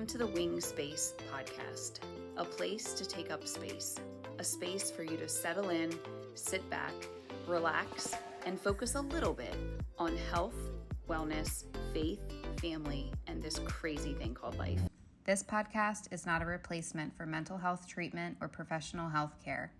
Welcome to the Wing Space podcast, a place to take up space, a space for you to settle in, sit back, relax, and focus a little bit on health, wellness, faith, family, and this crazy thing called life. This podcast is not a replacement for mental health treatment or professional health care.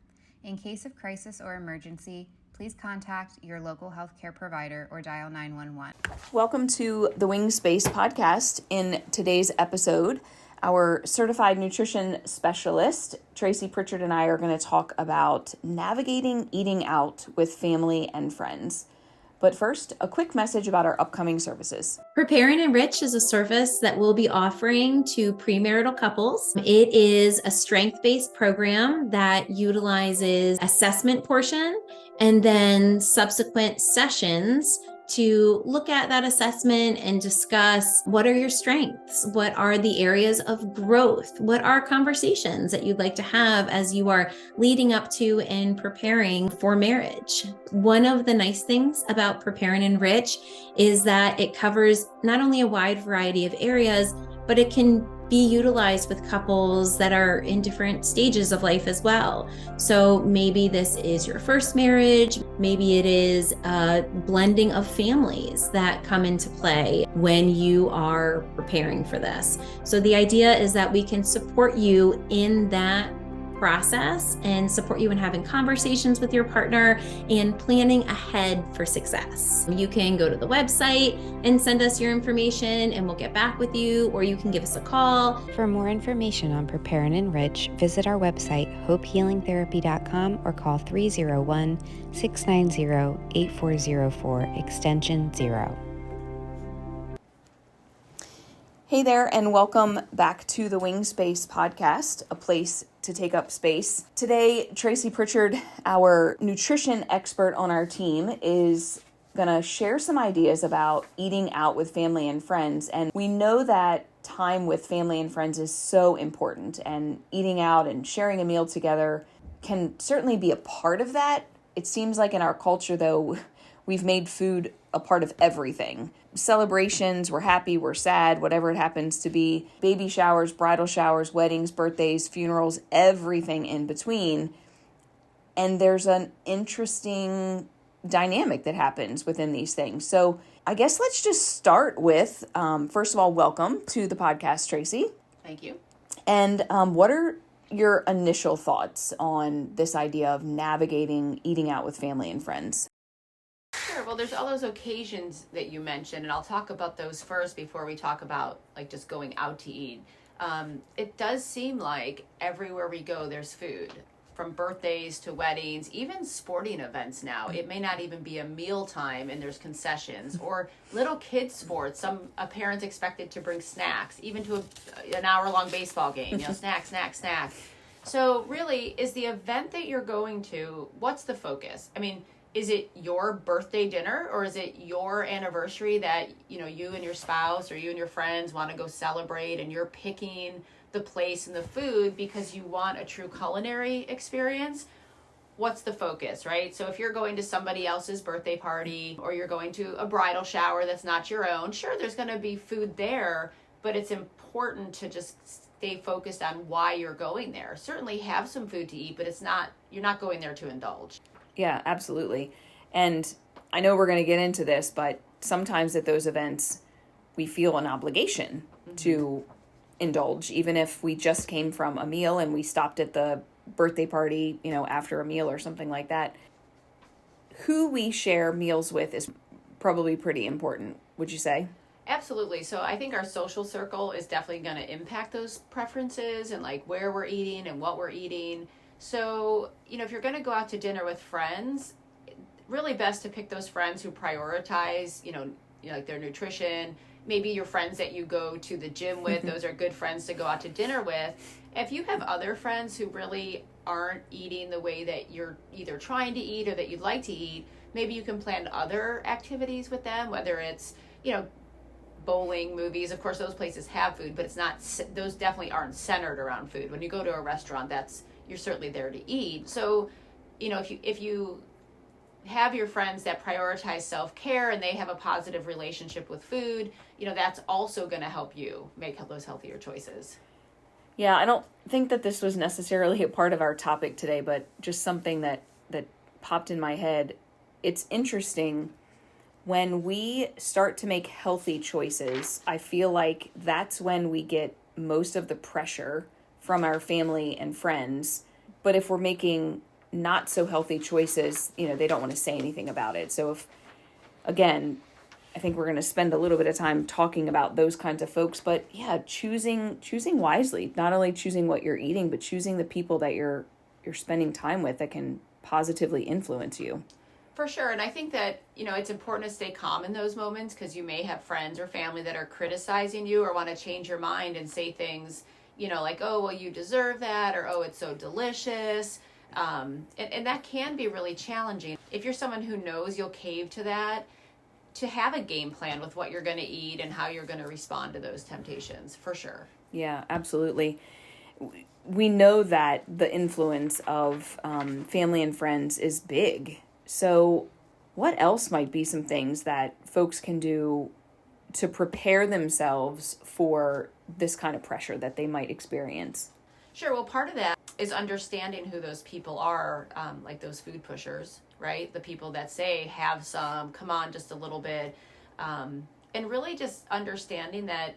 In case of crisis or emergency, please contact your local healthcare provider or dial 911. Welcome to the Wing Space podcast. In today's episode, our certified nutrition specialist, Tracy Pritchard, and I are going to talk about navigating eating out with family and friends. But first, a quick message about our upcoming services. Prepare and Enrich is a service that we'll be offering to premarital couples. It is a strength-based program that utilizes assessment portion and then subsequent sessions to look at that assessment and discuss what are your strengths, what are the areas of growth, what are conversations that you'd like to have as you are leading up to and preparing for marriage. One of the nice things about Prepare and Enrich is that it covers not only a wide variety of areas, but it can be utilized with couples that are in different stages of life as well. So maybe this is your first marriage, maybe it is a blending of families that come into play when you are preparing for this. So the idea is that we can support you in that process and support you in having conversations with your partner and planning ahead for success. You can go to the website and send us your information and we'll get back with you, or you can give us a call. For more information on Prepare and Enrich, visit our website, hopehealingtherapy.com, or call 301-690-8404, extension 0. Hey there, and welcome back to the Wing Space podcast, a place to take up space. Today, Tracy Pritchard, our nutrition expert on our team, is going to share some ideas about eating out with family and friends. And we know that time with family and friends is so important, and eating out and sharing a meal together can certainly be a part of that. It seems like in our culture, though, we've made food a part of everything. Celebrations, we're happy, we're sad, whatever it happens to be. Baby showers, bridal showers, weddings, birthdays, funerals, everything in between. And there's an interesting dynamic that happens within these things. So I guess let's just start with, first of all, welcome to the podcast, Tracy. Thank you. And what are your initial thoughts on this idea of navigating eating out with family and friends? Sure. Well, there's all those occasions that you mentioned, and I'll talk about those first before we talk about like just going out to eat. It does seem like everywhere we go, there's food, from birthdays to weddings, even sporting events now. It may not even be a meal time and there's concessions, or little kids sports. A parent's expected to bring snacks, even to an hour-long baseball game, snack. So really, is the event that you're going to, what's the focus? I mean, is it your birthday dinner, or is it your anniversary that, you and your spouse or you and your friends want to go celebrate, and you're picking the place and the food because you want a true culinary experience? What's the focus, right? So if you're going to somebody else's birthday party, or you're going to a bridal shower that's not your own, sure, there's going to be food there, but it's important to just stay focused on why you're going there. Certainly have some food to eat, but you're not going there to indulge. Yeah, absolutely. And I know we're going to get into this, but sometimes at those events, we feel an obligation to indulge, even if we just came from a meal and we stopped at the birthday party, after a meal or something like that. Who we share meals with is probably pretty important, would you say? Absolutely. So I think our social circle is definitely going to impact those preferences and like where we're eating and what we're eating. So, if you're going to go out to dinner with friends, really best to pick those friends who prioritize, like their nutrition. Maybe your friends that you go to the gym with, those are good friends to go out to dinner with. If you have other friends who really aren't eating the way that you're either trying to eat or that you'd like to eat, maybe you can plan other activities with them, whether it's, bowling, movies. Of course, those places have food, but those definitely aren't centered around food. When you go to a restaurant, you're certainly there to eat. So, if you have your friends that prioritize self-care and they have a positive relationship with food, that's also going to help you make those healthier choices. Yeah, I don't think that this was necessarily a part of our topic today, but just something that popped in my head. It's interesting when we start to make healthy choices. I feel like that's when we get most of the pressure from our family and friends. But if we're making not so healthy choices, they don't want to say anything about it. So again, I think we're going to spend a little bit of time talking about those kinds of folks, but yeah, choosing wisely, not only choosing what you're eating, but choosing the people that you're spending time with that can positively influence you. For sure. And I think that, it's important to stay calm in those moments, because you may have friends or family that are criticizing you or want to change your mind and say things, like, oh, well, you deserve that, or, oh, it's so delicious. And that can be really challenging. If you're someone who knows you'll cave to that, to have a game plan with what you're going to eat and how you're going to respond to those temptations, for sure. Yeah, absolutely. We know that the influence of family and friends is big. So what else might be some things that folks can do to prepare themselves for this kind of pressure that they might experience? Sure. Well, part of that is understanding who those people are, like those food pushers, right? The people that say, have some, come on, just a little bit. And really just understanding that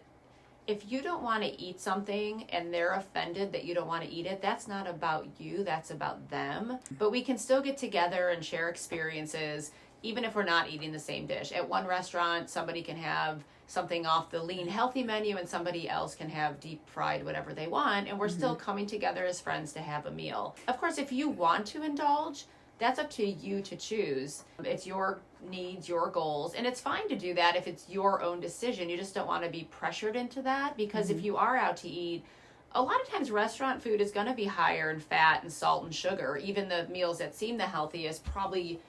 if you don't want to eat something and they're offended that you don't want to eat it, that's not about you, that's about them. But we can still get together and share experiences, even if we're not eating the same dish. At one restaurant, somebody can have something off the lean healthy menu and somebody else can have deep fried whatever they want, and we're still coming together as friends to have a meal. Of course, if you want to indulge, that's up to you to choose. It's your needs, your goals, and it's fine to do that if it's your own decision. You just don't want to be pressured into that, because if you are out to eat, a lot of times restaurant food is going to be higher in fat and salt and sugar. Even the meals that seem the healthiest probably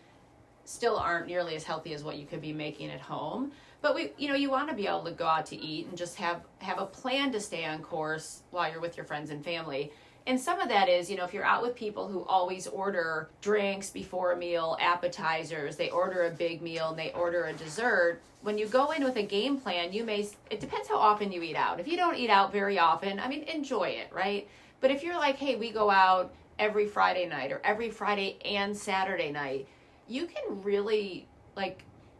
still aren't nearly as healthy as what you could be making at home. But you want to be able to go out to eat and just have a plan to stay on course while you're with your friends and family. And some of that is, if you're out with people who always order drinks before a meal, appetizers, they order a big meal and they order a dessert. When you go in with a game plan, it depends how often you eat out. If you don't eat out very often, enjoy it, right? But if you're like, hey, we go out every Friday night or every Friday and Saturday night, you can really,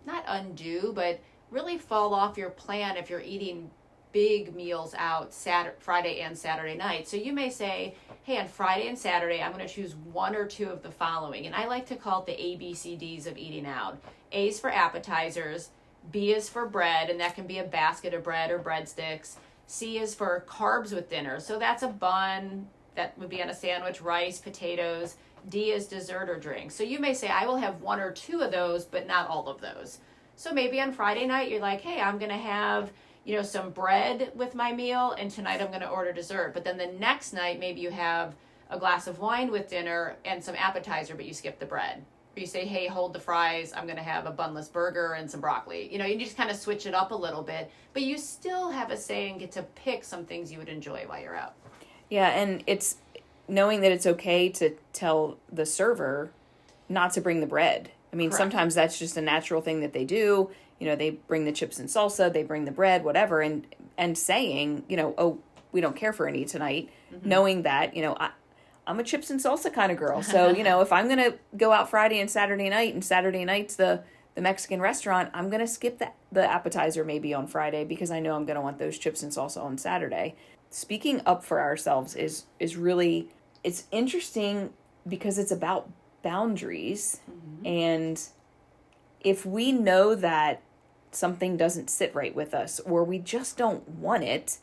not undo, but really fall off your plan if you're eating big meals out Friday and Saturday night. So you may say, hey, on Friday and Saturday, I'm going to choose one or two of the following. And I like to call it the ABCDs of eating out. A is for appetizers, B is for bread, and that can be a basket of bread or breadsticks. C is for carbs with dinner. So that's a bun, that would be on a sandwich, rice, potatoes. D is dessert or drink. So you may say, I will have one or two of those, but not all of those. So maybe on Friday night, you're like, hey, I'm going to have some bread with my meal, and tonight I'm going to order dessert. But then the next night, maybe you have a glass of wine with dinner and some appetizer, but you skip the bread. Or you say, hey, hold the fries, I'm going to have a bunless burger and some broccoli. You just kind of switch it up a little bit, but you still have a say and get to pick some things you would enjoy while you're out. Yeah, and it's knowing that it's okay to tell the server not to bring the bread. Correct. Sometimes that's just a natural thing that they do. They bring the chips and salsa, they bring the bread, whatever, and saying, oh, we don't care for any tonight, knowing that, I'm a chips and salsa kind of girl. So, if I'm going to go out Friday and Saturday night, and Saturday night's the Mexican restaurant, I'm going to skip the appetizer maybe on Friday, because I know I'm going to want those chips and salsa on Saturday. Speaking up for ourselves is really, it's interesting because it's about boundaries. And if we know that something doesn't sit right with us, or we just don't want it,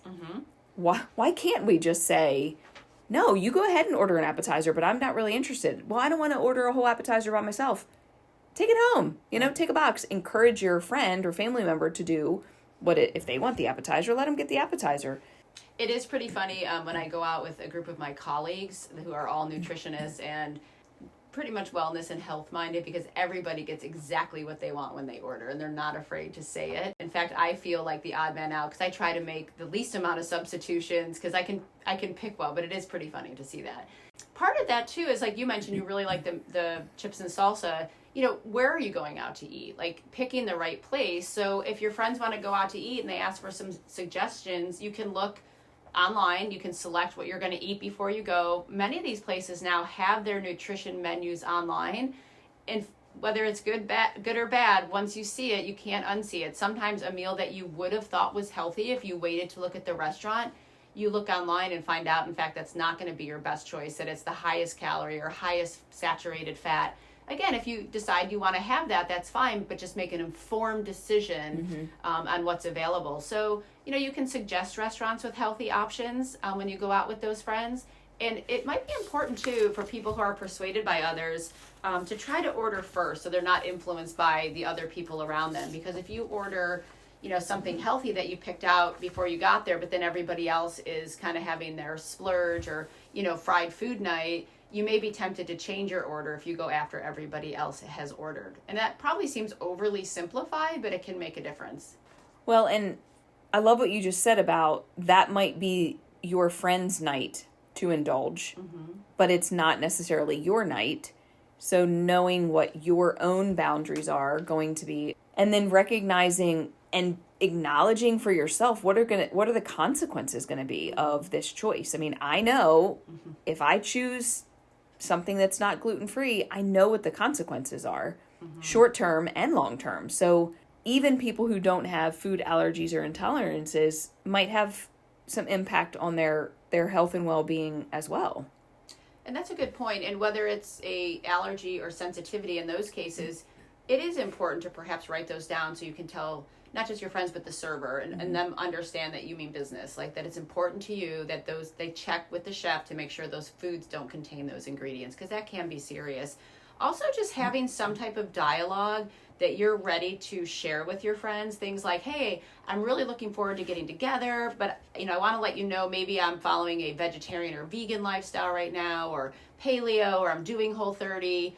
why can't we just say, no, you go ahead and order an appetizer, but I'm not really interested. Well, I don't want to order a whole appetizer by myself. Take it home, take a box. Encourage your friend or family member to do if they want the appetizer, let them get the appetizer. It is pretty funny when I go out with a group of my colleagues who are all nutritionists and pretty much wellness and health minded, because everybody gets exactly what they want when they order, and they're not afraid to say it. In fact, I feel like the odd man out because I try to make the least amount of substitutions because I can pick well, but it is pretty funny to see that. Part of that too is like you mentioned, you really like the chips and salsa. Where are you going out to eat? Like picking the right place. So if your friends want to go out to eat and they ask for some suggestions, you can look online. You can select what you're going to eat before you go. Many of these places now have their nutrition menus online, and whether it's good or bad, once you see it, you can't unsee it. Sometimes a meal that you would have thought was healthy, if you waited to look at the restaurant, you look online and find out, in fact, that's not going to be your best choice, that it's the highest calorie or highest saturated fat. Again, if you decide you want to have that, that's fine, but just make an informed decision on what's available. So, you can suggest restaurants with healthy options when you go out with those friends. And it might be important, too, for people who are persuaded by others to try to order first so they're not influenced by the other people around them. Because if you order, something healthy that you picked out before you got there, but then everybody else is kind of having their splurge or, fried food night, you may be tempted to change your order if you go after everybody else has ordered. And that probably seems overly simplified, but it can make a difference. Well, and I love what you just said about that might be your friend's night to indulge, but it's not necessarily your night. So knowing what your own boundaries are going to be, and then recognizing and acknowledging for yourself what are the consequences going to be of this choice. I mean, I know if I choose something that's not gluten-free, I know what the consequences are, short-term and long-term. So even people who don't have food allergies or intolerances might have some impact on their health and well-being as well. And that's a good point. And whether it's a allergy or sensitivity in those cases, it is important to perhaps write those down so you can tell not just your friends, but the server and them understand that you mean business, like that it's important to you that they check with the chef to make sure those foods don't contain those ingredients, because that can be serious. Also, just having some type of dialogue that you're ready to share with your friends, things like, hey, I'm really looking forward to getting together, but I want to let you know maybe I'm following a vegetarian or vegan lifestyle right now, or paleo, or I'm doing Whole30.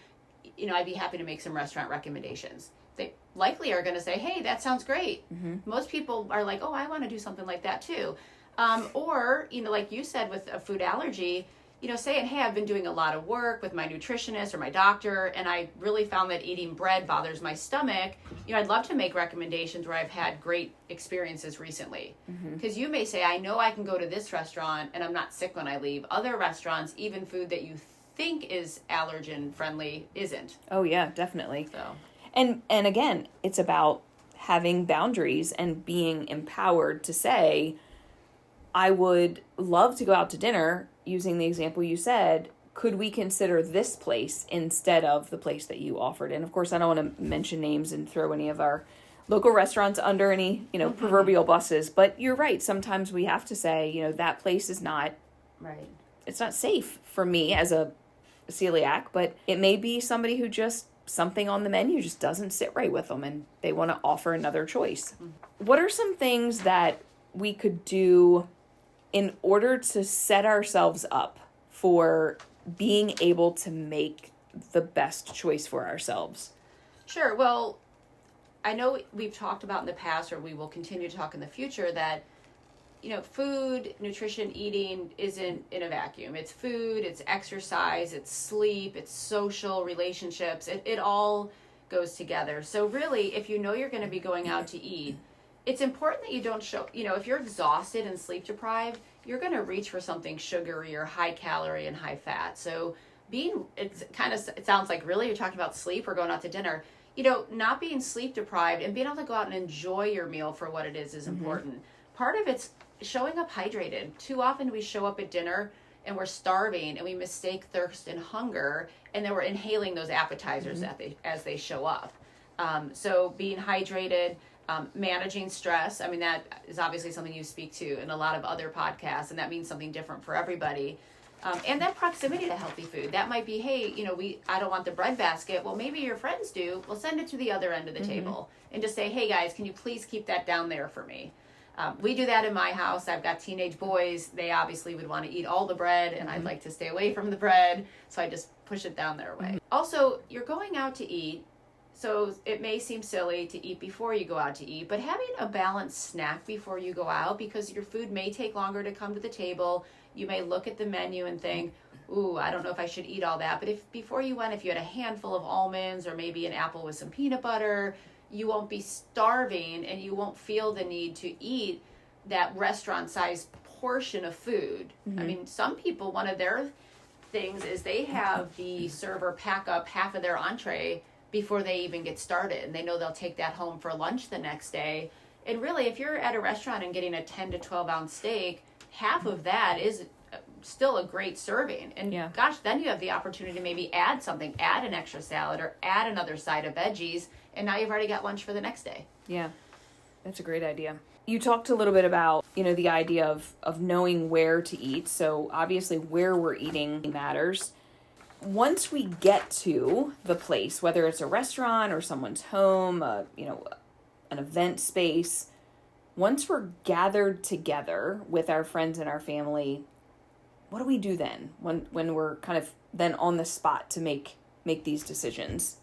I'd be happy to make some restaurant recommendations. They likely are going to say, hey, that sounds great. Most people are like, oh, I want to do something like that too. Or, like you said with a food allergy, saying, hey, I've been doing a lot of work with my nutritionist or my doctor, and I really found that eating bread bothers my stomach. I'd love to make recommendations where I've had great experiences recently. Because you may say, I know I can go to this restaurant and I'm not sick when I leave. Other restaurants, even food that you think is allergen friendly, isn't. Oh, yeah, definitely. So. And again, it's about having boundaries and being empowered to say, I would love to go out to dinner, using the example you said, could we consider this place instead of the place that you offered? And of course, I don't want to mention names and throw any of our local restaurants under any, proverbial buses, but you're right. Sometimes we have to say, that place is not, right. It's not safe for me as a celiac, but it may be somebody who just something on the menu just doesn't sit right with them and they want to offer another choice. What are some things that we could do in order to set ourselves up for being able to make the best choice for ourselves? Sure. Well, I know we've talked about in the past, or we will continue to talk in the future, that food, nutrition, eating isn't in a vacuum. It's food, it's exercise, it's sleep, it's social relationships. It all goes together. So really, if you're going to be going out to eat, it's important that you don't if you're exhausted and sleep deprived, you're going to reach for something sugary or high calorie and high fat. So it sounds like really you're talking about sleep or going out to dinner. Not being sleep deprived and being able to go out and enjoy your meal for what it is important. Part of it's showing up hydrated. Too often we show up at dinner and we're starving and we mistake thirst and hunger, and then we're inhaling those appetizers as they show up. So being hydrated, managing stress. I mean, that is obviously something you speak to in a lot of other podcasts, and that means something different for everybody. And then proximity to healthy food. That might be, hey, I don't want the bread basket. Well, maybe your friends do. Well, send it to the other end of the table and just say, hey guys, can you please keep that down there for me? We do that in my house. I've got teenage boys. They obviously would want to eat all the bread, and I'd like to stay away from the bread. So I just push it down their way. Also, you're going out to eat. So it may seem silly to eat before you go out to eat, but having a balanced snack before you go out, because your food may take longer to come to the table. You may look at the menu and think, ooh, I don't know if I should eat all that. But if before you went, if you had a handful of almonds or maybe an apple with some peanut butter, you won't be starving and you won't feel the need to eat that restaurant-sized portion of food. I mean, some people, one of their things is they have the server pack up half of their entree before they even get started, and they know they'll take that home for lunch the next day. And really, if you're at a restaurant and getting a 10 to 12 ounce steak, half of that is still a great serving. And gosh, then you have the opportunity to maybe add something, add an extra salad or add another side of veggies, and now you've already got lunch for the next day. Yeah, that's a great idea. You talked a little bit about, the idea of knowing where to eat. So obviously where we're eating matters. Once we get to the place, whether it's a restaurant or someone's home, an event space, once we're gathered together with our friends and our family, what do we do then when we're kind of then on the spot to make these decisions?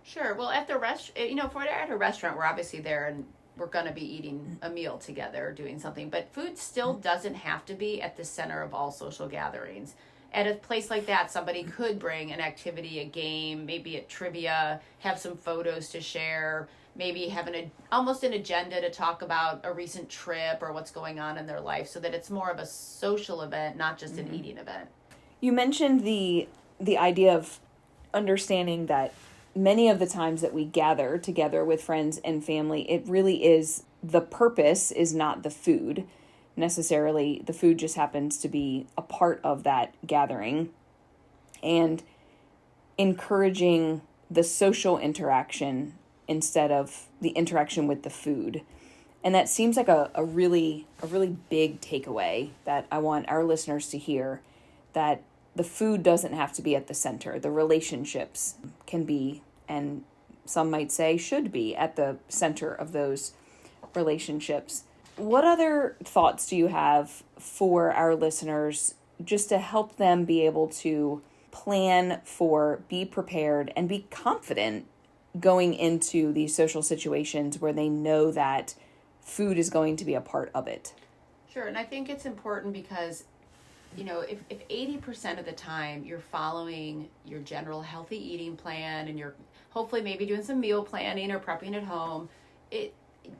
Sure. Well, at the if we're at a restaurant, we're obviously there and we're going to be eating a meal together, doing something. But food still doesn't have to be at the center of all social gatherings. At a place like that, somebody could bring an activity, a game, maybe a trivia, have some photos to share, maybe have almost an agenda to talk about a recent trip or what's going on in their life, so that it's more of a social event, not just an eating event. You mentioned the idea of understanding that many of the times that we gather together with friends and family, it really is, the purpose is not the food necessarily. The food just happens to be a part of that gathering, and encouraging the social interaction instead of the interaction with the food. And that seems like a really big takeaway that I want our listeners to hear, that the food doesn't have to be at the center. The relationships can be, and some might say should be, at the center of those relationships. What other thoughts do you have for our listeners just to help them be able to plan for, be prepared, and be confident going into these social situations where they know that food is going to be a part of it? Sure, and I think it's important because if 80% of the time you're following your general healthy eating plan and you're hopefully maybe doing some meal planning or prepping at home,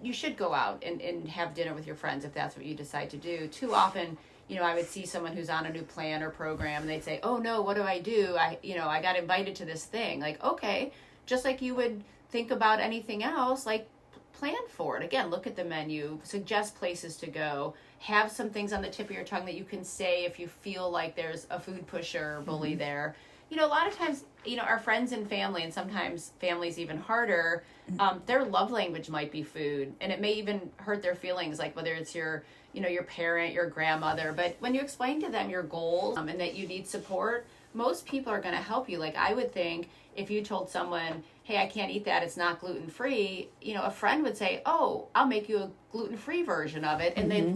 you should go out and have dinner with your friends if that's what you decide to do. Too often, I would see someone who's on a new plan or program and they'd say, oh no, what do? I got invited to this thing. Like, okay, just like you would think about anything else, like plan for it. Again, look at the menu, suggest places to go, have some things on the tip of your tongue that you can say if you feel like there's a food pusher or bully there. A lot of times, our friends and family, and sometimes families even harder, their love language might be food, and it may even hurt their feelings, like whether it's your parent, your grandmother. But when you explain to them your goals and that you need support, most people are going to help you. Like I would think if you told someone, hey, I can't eat that, it's not gluten-free, a friend would say, oh, I'll make you a gluten-free version of it. And they'd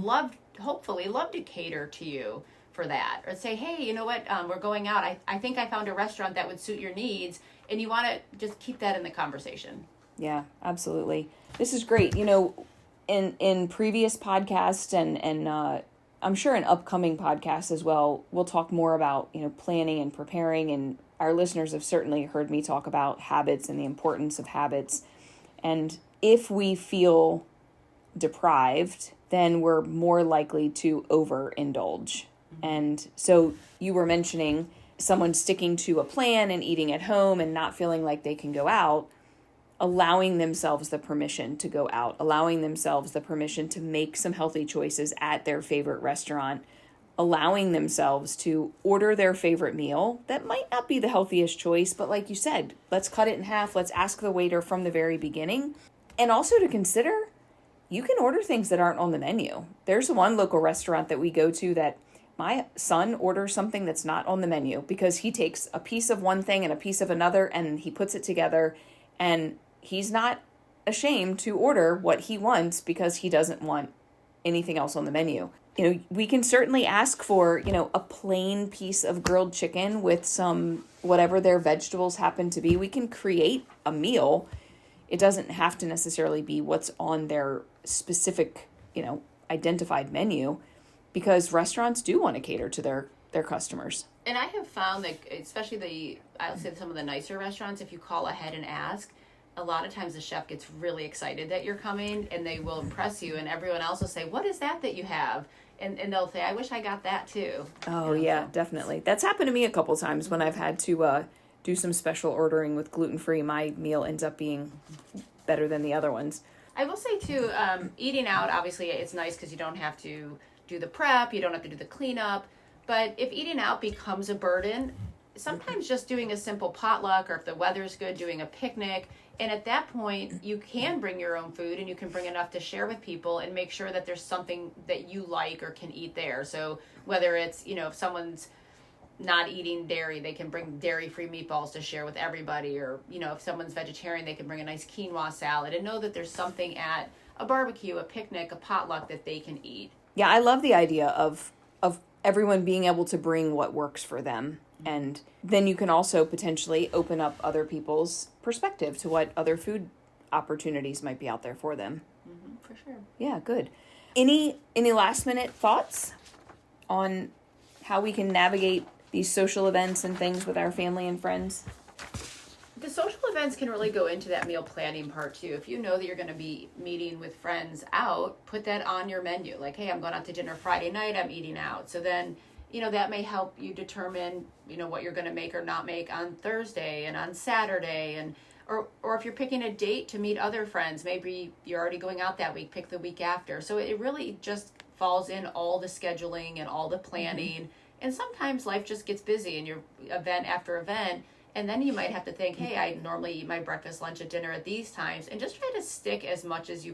hopefully love to cater to you for that. Or say, hey, you know what, we're going out. I think I found a restaurant that would suit your needs. And you want to just keep that in the conversation. Yeah, absolutely. This is great. In previous podcasts and I'm sure in upcoming podcasts as well, we'll talk more about, planning and preparing. And our listeners have certainly heard me talk about habits and the importance of habits. And if we feel deprived, then we're more likely to overindulge. And so you were mentioning someone sticking to a plan and eating at home and not feeling like they can go out, allowing themselves the permission to go out, allowing themselves the permission to make some healthy choices at their favorite restaurant, allowing themselves to order their favorite meal that might not be the healthiest choice, but like you said, let's cut it in half. Let's ask the waiter from the very beginning. And also to consider, you can order things that aren't on the menu. There's one local restaurant that we go to that my son orders something that's not on the menu because he takes a piece of one thing and a piece of another and he puts it together, and he's not ashamed to order what he wants because he doesn't want anything else on the menu. We can certainly ask for, a plain piece of grilled chicken with some, whatever their vegetables happen to be. We can create a meal. It doesn't have to necessarily be what's on their specific, identified menu, because restaurants do want to cater to their customers. And I have found that, especially I would say some of the nicer restaurants, if you call ahead and ask, a lot of times the chef gets really excited that you're coming and they will impress you, and everyone else will say, what is that you have? And they'll say, I wish I got that too. Oh, yeah, definitely. That's happened to me a couple times when I've had to do some special ordering with gluten-free. My meal ends up being better than the other ones. I will say too, eating out, obviously it's nice because you don't have to do the prep, you don't have to do the cleanup. But if eating out becomes a burden, sometimes just doing a simple potluck, or if the weather's good, doing a picnic. And at that point, you can bring your own food and you can bring enough to share with people and make sure that there's something that you like or can eat there. So whether it's, if someone's not eating dairy, they can bring dairy-free meatballs to share with everybody. Or, if someone's vegetarian, they can bring a nice quinoa salad and know that there's something at a barbecue, a picnic, a potluck that they can eat. Yeah, I love the idea of everyone being able to bring what works for them. And then you can also potentially open up other people's perspective to what other food opportunities might be out there for them. Mm-hmm, for sure. Yeah, good. Any last minute thoughts on how we can navigate these social events and things with our family and friends? The social events can really go into that meal planning part too. If you know that you're going to be meeting with friends out, put that on your menu. Like, hey, I'm going out to dinner Friday night, I'm eating out. So then, that may help you determine, what you're going to make or not make on Thursday and on Saturday. And or if you're picking a date to meet other friends, maybe you're already going out that week, pick the week after. So it really just falls in all the scheduling and all the planning. Mm-hmm. And sometimes life just gets busy and you're event after event. And then you might have to think, hey, I normally eat my breakfast, lunch, and dinner at these times. And just try to stick as much as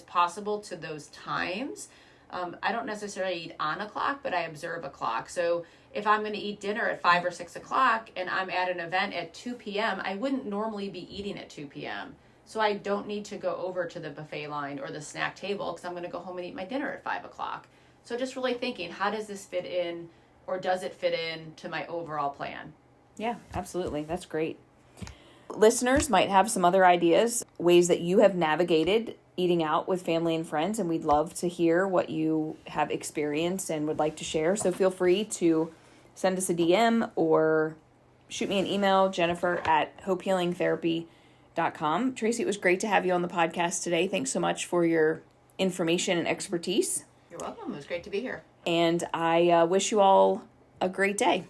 possible to those times. I don't necessarily eat on a clock, but I observe a clock. So if I'm going to eat dinner at 5 or 6 o'clock and I'm at an event at 2 p.m., I wouldn't normally be eating at 2 p.m. So I don't need to go over to the buffet line or the snack table because I'm going to go home and eat my dinner at 5 o'clock. So just really thinking, how does this fit in, or does it fit in to my overall plan? Yeah, absolutely. That's great. Listeners might have some other ideas, ways that you have navigated eating out with family and friends, and we'd love to hear what you have experienced and would like to share. So feel free to send us a DM or shoot me an email, jennifer@hopehealingtherapy.com. Tracy, it was great to have you on the podcast today. Thanks so much for your information and expertise. You're welcome. It was great to be here. And I wish you all a great day.